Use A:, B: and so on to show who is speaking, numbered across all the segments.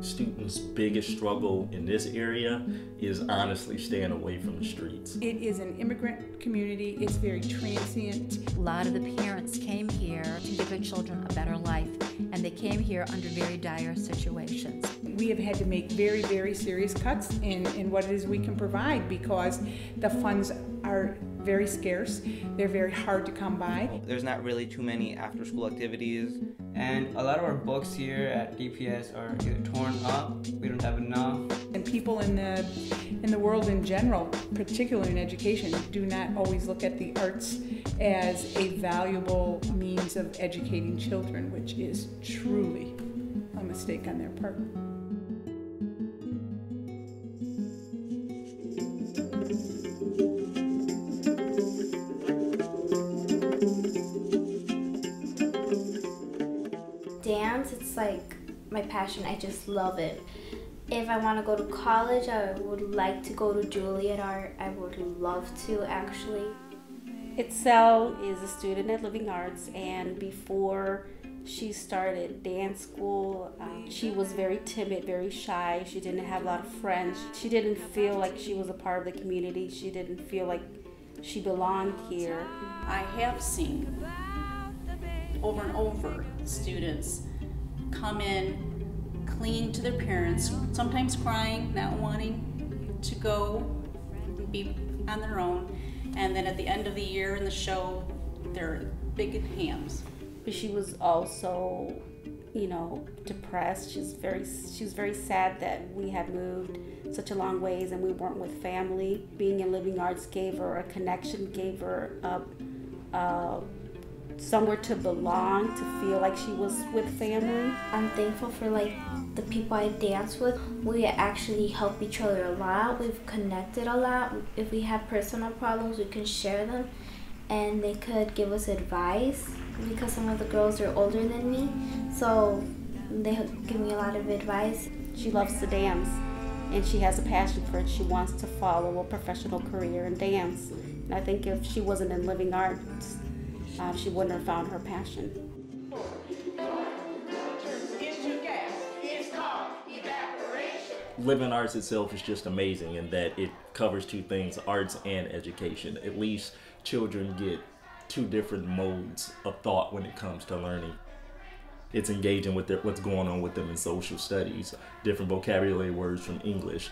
A: students' biggest struggle in this area is honestly staying away from the streets.
B: It is an immigrant community. It's very transient.
C: A lot of the parents came here to give their children a better life, and they came here under very dire situations.
B: We have had to make very, very serious cuts in what it is we can provide because the funds are very scarce. They're very hard to come by.
D: There's not really too many after-school activities, and a lot of our books here at DPS are either torn up, we don't have enough.
B: And people in the world in general, particularly in education, do not always look at the arts as a valuable means of educating children, which is truly a mistake on their part.
E: Dance, it's like my passion. I just love it. If I want to go to college, I would like to go to Juilliard. I would love to, actually.
F: Itzel is a student at Living Arts, and before she started dance school, she was very timid, very shy. She didn't have a lot of friends. She didn't feel like she was a part of the community. She didn't feel like she belonged here.
G: I have seen over and over students come in, clinging to their parents, sometimes crying, not wanting to go and be on their own, and then at the end of the year in the show, they're big hams.
F: But she was also, depressed. She was very sad that we had moved such a long ways and we weren't with family. Being in Living Arts gave her a connection, gave her somewhere to belong, to feel like she was with family.
E: I'm thankful for the people I dance with. We actually help each other a lot. We've connected a lot. If we have personal problems, we can share them, and they could give us advice because some of the girls are older than me, so they give me a lot of advice.
F: She loves to dance, and she has a passion for it. She wants to follow a professional career in dance. And I think if she wasn't in Living Arts, she wouldn't have found her passion.
A: Living Arts itself is just amazing in that it covers two things, arts and education. At least children get two different modes of thought when it comes to learning. It's engaging with what's going on with them in social studies, different vocabulary words from English.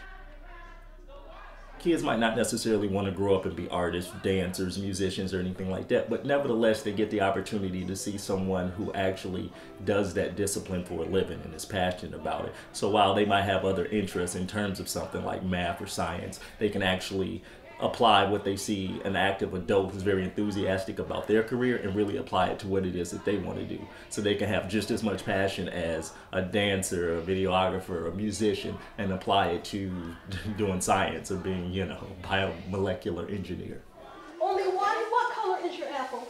A: Kids might not necessarily want to grow up and be artists, dancers, musicians, or anything like that, but nevertheless, they get the opportunity to see someone who actually does that discipline for a living and is passionate about it. So while they might have other interests in terms of something like math or science, they can actually apply what they see an active adult who's very enthusiastic about their career and really apply it to what it is that they want to do. So they can have just as much passion as a dancer, a videographer, a musician, and apply it to doing science or being, biomolecular engineer.
H: Only one? What color is your apple?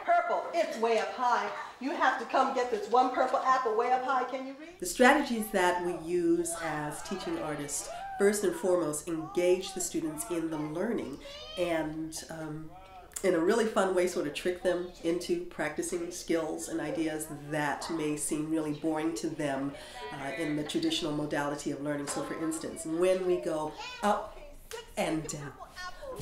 H: Purple. It's way up high. You have to come get this one purple apple way up high. Can you read?
I: The strategies that we use as teaching artists first and foremost engage the students in the learning and in a really fun way sort of trick them into practicing skills and ideas that may seem really boring to them in the traditional modality of learning. So for instance, when we go up and down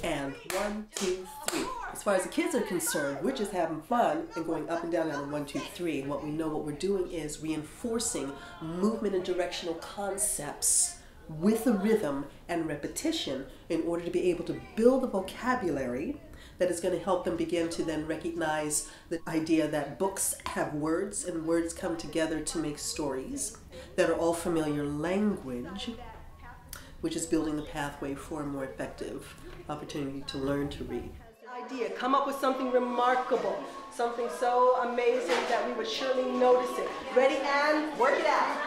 I: and 1, 2, 3. As far as the kids are concerned, we're just having fun and going up and down on 1, 2, 3. And what we know what we're doing is reinforcing movement and directional concepts with a rhythm and repetition in order to be able to build a vocabulary that is going to help them begin to then recognize the idea that books have words and words come together to make stories that are all familiar language, which is building the pathway for a more effective opportunity to learn to read.
H: Idea. Come up with something remarkable, something so amazing that we would surely notice it. Ready, and work it out.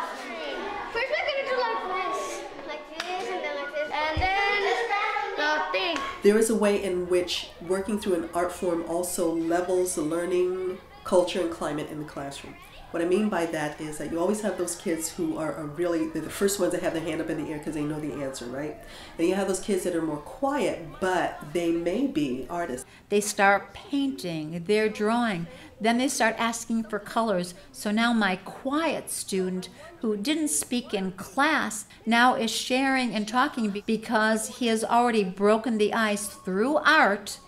J: First we're going to do like this, and then like this, and then the thing.
I: There is a way in which working through an art form also levels the learning culture and climate in the classroom. What I mean by that is that you always have those kids who are really, they're the first ones that have their hand up in the air because they know the answer, right? And you have those kids that are more quiet, but they may be artists.
C: They start painting, they're drawing, then they start asking for colors. So now my quiet student who didn't speak in class now is sharing and talking because he has already broken the ice through art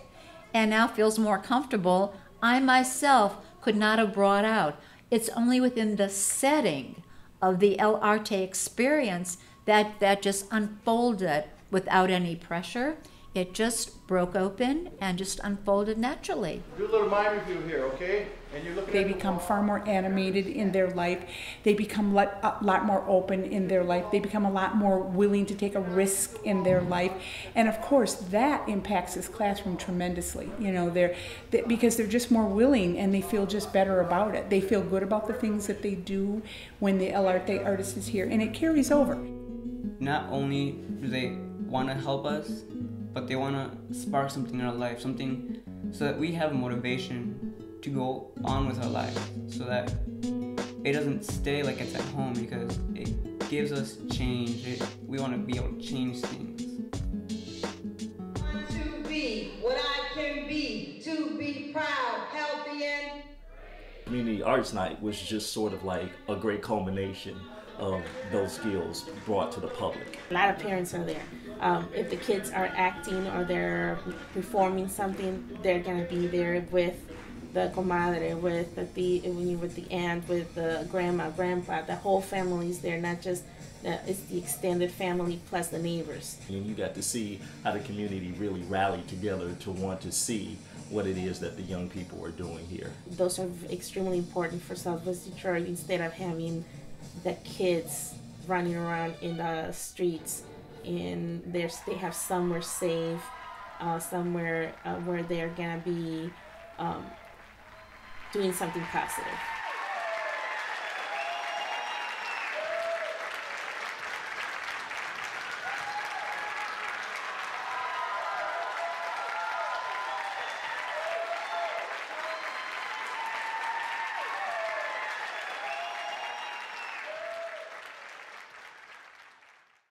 C: and now feels more comfortable. I myself could not have brought out. It's only within the setting of the El Arte experience that just unfolded without any pressure. It just broke open and just unfolded naturally.
K: Do a little mind review here, okay? And you're looking.
B: They become far more animated in their life. They become a lot more open in their life. They become a lot more willing to take a risk in their life. And of course, that impacts this classroom tremendously. You know, because they're just more willing and they feel just better about it. They feel good about the things that they do when the El Arte artist is here, and it carries over.
D: Not only do they want to help us, but they want to spark something in our life, something so that we have motivation to go on with our life, so that it doesn't stay like it's at home, because it gives us change. We want to be able to change things.
L: To be what I can be, to be proud, healthy, and...
A: Community Arts Night was just sort of like a great culmination of those skills brought to the public.
M: A lot of parents are there. If the kids are acting or they're performing something, they're gonna be there with the comadre, with the aunt, with the grandma, grandpa. The whole family's there, not just it's the extended family plus the neighbors.
A: And you got to see how the community really rallied together to want to see what it is that the young people are doing here.
M: Those are extremely important for Southwest Detroit, instead of having the kids running around in the streets, and they have somewhere safe, somewhere where they're gonna be doing something positive.